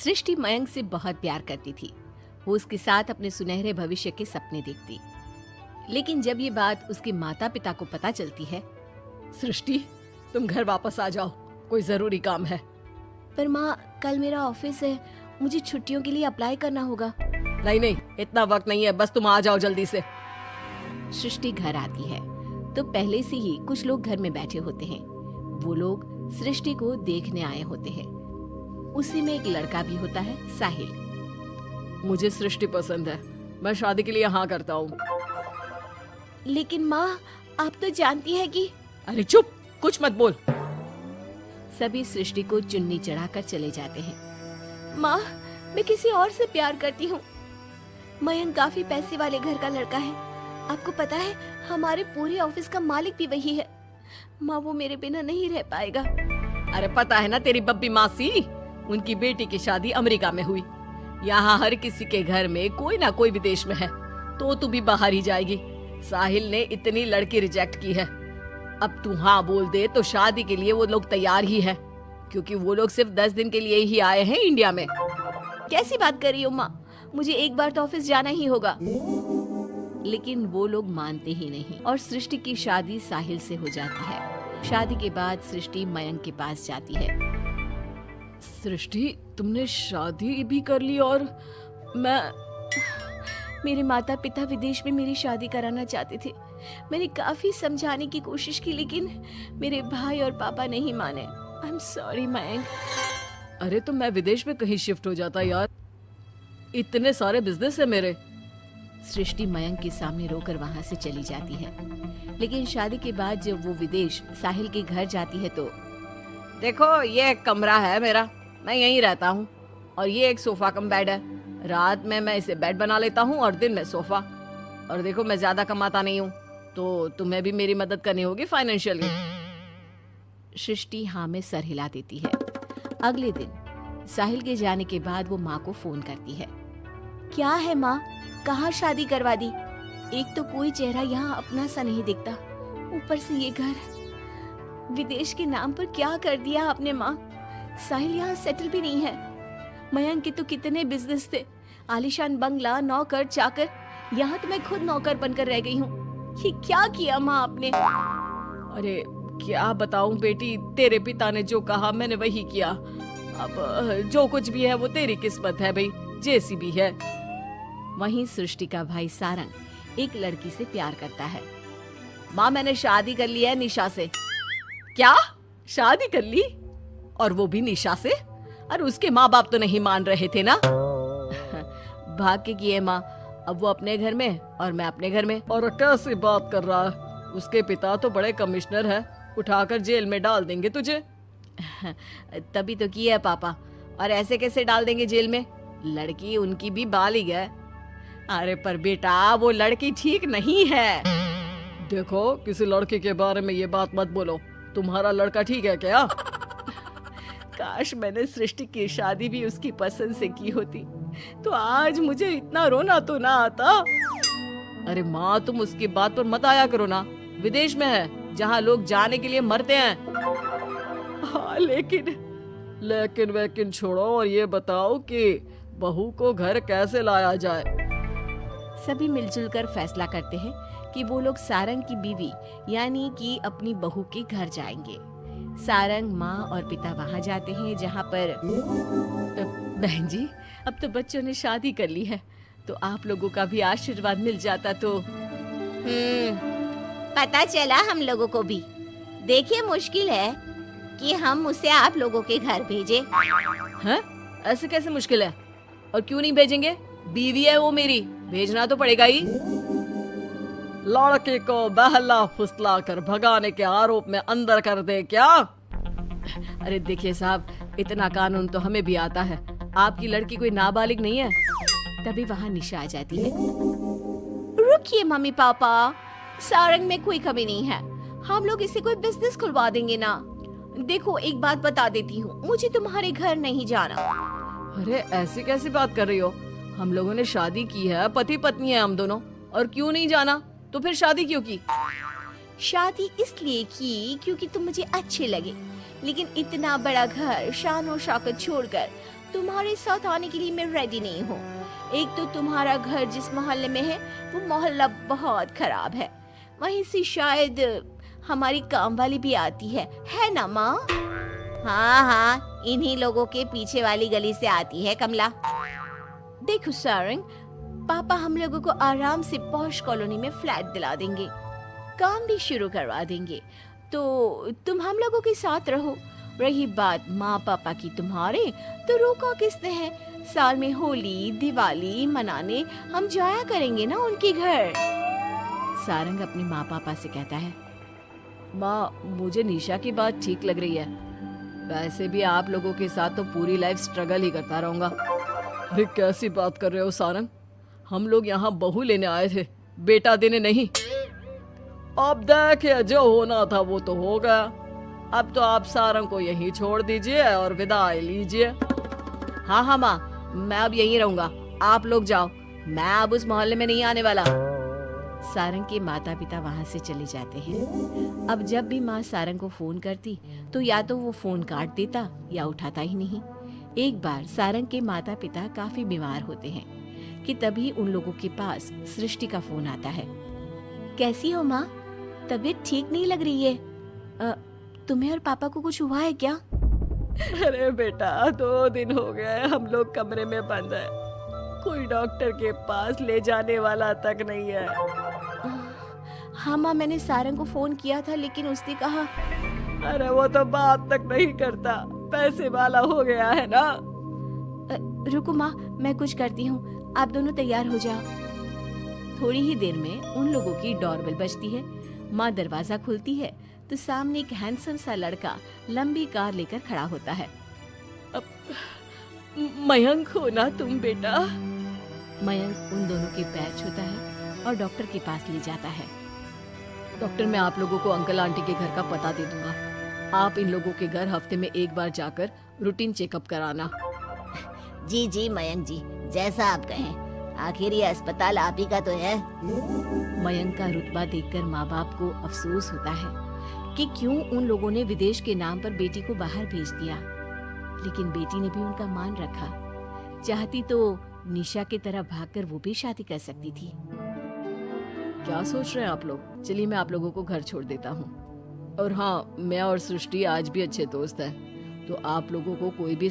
सृष्टि मयंक से बहुत प्यार करती थी। वो उसके साथ अपने सुनहरे भविष्य के सपने देखती। लेकिन जब ये बात उसके माता पिता को पता चलती है, सृष्टि, तुम घर वापस आ जाओ, कोई जरूरी काम है। पर माँ, कल मेरा ऑफिस है, मुझे छुट्टियों के लिए अप्लाई करना होगा। नहीं, इतना वक्त नहीं है, बस तुम आ जाओ जल्दी से। सृष्टि घर आती है तो पहले से ही कुछ लोग घर में बैठे होते हैं। वो लोग सृष्टि को देखने आए होते हैं। उसी में एक लड़का भी होता है, साहिल। मुझे सृष्टि पसंद है, मैं शादी के लिए हाँ करता हूँ। लेकिन माँ, आप तो जानती है कि... अरे चुप, कुछ मत बोल। सभी सृष्टि को चुन्नी चढ़ाकर चले जाते हैं। माँ, मैं किसी और से प्यार करती हूँ। मयंक काफी पैसे वाले घर का लड़का है। आपको पता है, हमारे पूरे ऑफिस का मालिक भी वही है। माँ, वो मेरे बिना नहीं रह पाएगा। अरे पता है ना तेरी बब्बी मासी, उनकी बेटी की शादी अमेरिका में हुई। यहाँ हर किसी के घर में कोई ना कोई विदेश में है, तो तू भी बाहर ही जाएगी। साहिल ने इतनी लड़की रिजेक्ट की है, अब तू हाँ बोल दे तो शादी के लिए वो लोग तैयार ही है, क्योंकि वो लोग सिर्फ 10 दिन के लिए ही आए हैं इंडिया में। कैसी बात कर रही हो माँ, मुझे एक बार तो ऑफिस जाना ही होगा। लेकिन वो लोग मानते ही नहीं और सृष्टि की शादी साहिल से हो जाती है। शादी के बाद सृष्टि मयंक के पास जाती है। सृष्टि, तुमने शादी भी कर ली और मेरे माता पिता विदेश में मेरी शादी कराना चाहते थे। मैंने काफी समझाने की कोशिश की, लेकिन मेरे भाई और पापा नहीं माने। I am sorry Mayank. अरे तो मैं विदेश में कहीं शिफ्ट हो जाता यार, इतने सारे बिजनेस है मेरे। सृष्टि मयंक के सामने रोकर वहाँ से चली जाती है। लेकिन शादी के बाद जब वो विदेश साहिल के घर जाती है तो... देखो, ये एक कमरा है मेरा, मैं यहीं रहता हूँ, और ये एक सोफा कम बेड है। रात में मैं इसे बेड बना लेता हूँ और दिन में सोफा। और देखो, मैं ज्यादा कमाता नहीं हूँ, तो तुम्हें भी मेरी मदद करनी होगी फाइनेंशियली। सृष्टि हाँ में सर हिला देती है। अगले दिन साहिल के जाने के बाद वो माँ को फोन करती है। क्या है माँ, कहाँ शादी करवा दी? एक तो कोई चेहरा यहाँ अपना सा नहीं दिखता, ऊपर से ये घर। विदेश के नाम पर क्या कर दिया आपने माँ? साहिल यहाँ सेटल भी नहीं है। मयंक के तो कितने बिजनेस थे, आलीशान बंगला, नौकर चाकर। यहाँ तो मैं खुद नौकर बनकर रह गई हूँ। ये क्या किया माँ आपने? अरे क्या बताऊं बेटी, तेरे पिता ने जो कहा मैंने वही किया। अब जो कुछ भी है वो तेरी किस्मत है भाई, जैसी भी है। वहीं सृष्टि का भाई सारंग एक लड़की से प्यार करता है। माँ, मैंने शादी कर ली है निशा से। क्या? शादी कर ली? और वो भी निशा से? अरे उसके माँ बाप तो नहीं मान रहे थे ना। भाग्य की है माँ, अब वो अपने घर में और मैं अपने घर में। और कैसी बात कर रहा है? उसके पिता तो बड़े कमिश्नर है, उठाकर जेल में डाल देंगे तुझे। तभी तो किया है पापा, और ऐसे कैसे डाल देंगे जेल में? लड़की उनकी भी बालिग है। अरे पर बेटा, वो लड़की ठीक नहीं है। देखो, किसी लड़की के बारे में ये बात मत बोलो। तुम्हारा लड़का ठीक है क्या? काश मैंने सृष्टि की शादी भी उसकी पसंद से की होती, तो आज मुझे इतना रोना तो ना आता। अरे माँ, तुम उसकी बात पर मत आया करो ना। विदेश में है, जहाँ लोग जाने के लिए मरते हैं। हाँ, लेकिन वैकिन छोड़ो और ये बताओ कि बहू को घर कैसे लाया जाए। सभी मिलजुल कर फैसला करते हैं कि वो लोग सारंग की बीवी यानी कि अपनी बहू के घर जाएंगे। सारंग, माँ और पिता वहाँ जाते हैं, जहाँ पर... बहन जी, अब तो बच्चों ने शादी कर ली है, तो आप लोगों का भी आशीर्वाद मिल जाता तो... पता चला हम लोगों को भी। देखिए, मुश्किल है कि हम उसे आप लोगों के घर भेजें। हैं? ऐसे कैसे मुश्किल है? और क्यों नहीं भेजेंगे? बीवी है वो मेरी, भेजना तो पड़ेगा ही। लड़के को बहला फुसला कर भगाने के आरोप में अंदर कर दे क्या? अरे देखिए साहब, इतना कानून तो हमें भी आता है। आपकी लड़की कोई नाबालिग नहीं है। तभी वहाँ निशा आ जाती है। रुकिए मम्मी पापा, सारंग में कोई कमी नहीं है, हम लोग इसे कोई बिजनेस खुलवा देंगे ना। देखो, एक बात बता देती हूँ, मुझे तुम्हारे घर नहीं जाना। अरे ऐसी कैसी बात कर रही हो? हम लोगों ने शादी की है, पति पत्नी है हम दोनों, और क्यों नहीं जाना? तो फिर शादी क्यों की? शादी इसलिए की क्योंकि तुम मुझे अच्छे लगे, लेकिन इतना बड़ा घर शान और शौकत छोड़कर तुम्हारे साथ आने के लिए मैं रेडी नहीं हूँ। एक तो तुम्हारा घर जिस मोहल्ले में है वो मोहल्ला बहुत खराब है, वहीं से शायद हमारी काम वाली भी आती है ना माँ? हाँ हाँ, इन्हीं लोगों के पीछे वाली गली से आती है कमला। देखो सारंग, पापा हम लोगों को आराम से पॉश कॉलोनी में फ्लैट दिला देंगे, काम भी शुरू करवा देंगे, तो तुम हम लोगों के साथ रहो। रही बात माँ पापा की तुम्हारे, तो रोका किसने है? साल में होली दिवाली मनाने हम जाया करेंगे ना उनके घर। सारंग अपने माँ पापा से कहता है, माँ मुझे निशा की बात ठीक लग रही है, वैसे भी आप लोगों के साथ तो पूरी लाइफ स्ट्रगल ही करता रहूंगा। अरे कैसी बात कर रहे हो सारंग, हम लोग यहाँ बहू लेने आए थे, बेटा देने नहीं। अब देखिए जो होना था वो तो हो गया, अब तो आप सारंग को यहीं छोड़ दीजिए और विदाई लीजिए। हाँ हाँ माँ, मैं अब यहीं रहूंगा, आप लोग जाओ, मैं अब उस मोहल्ले में नहीं आने वाला। सारंग के माता पिता वहां से चले जाते हैं। अब जब भी माँ सारंग को फोन करती तो या तो वो फोन काट देता या उठाता ही नहीं। एक बार सारंग के माता पिता काफी बीमार होते हैं कि तभी उन लोगों के पास सृष्टि का फोन आता है। कैसी हो माँ? तबीयत ठीक नहीं लग रही है, तुम्हें और पापा को कुछ हुआ है क्या? अरे बेटा 2 दिन हो गए हम लोग कमरे में बंद है, कोई डॉक्टर के पास ले जाने वाला तक नहीं है। हाँ माँ, मैंने सारंग को फोन किया था लेकिन उसने कहा। अरे वो तो बात तक नहीं करता, पैसे वाला हो गया है ना। रुको माँ, मैं कुछ करती हूँ, आप दोनों तैयार हो जाओ। थोड़ी ही देर में उन लोगों की डोरबेल बजती है। माँ दरवाजा खुलती है तो सामने एक हैंडसम सा लड़का लंबी कार लेकर खड़ा होता है। मयंक हो ना तुम बेटा? मयंक उन दोनों के पैर छूता है और डॉक्टर के पास ले जाता है। डॉक्टर, मैं आप लोगों को अंकल आंटी के घर का पता दे दूंगा, आप इन लोगों के घर हफ्ते में एक बार जाकर रूटीन चेकअप कराना। जी जी मयंक जी, जैसा आप कहें, आखिर ये अस्पताल आप ही का तो है। मयंक का रुतबा देखकर माँ बाप को अफसोस होता है कि क्यों उन लोगों ने विदेश के नाम पर बेटी को बाहर भेज दिया, लेकिन बेटी ने भी उनका मान रखा। चाहती तो निशा की तरह भागकर वो भी शादी कर सकती थी। क्या सोच रहे हैं आप लोग? चलिए मैं आप लोगों को घर छोड़ देता हूँ। और हाँ, मैं और सृष्टि आज भी अच्छे दोस्त हैं, तो आप लोगों को कोई भी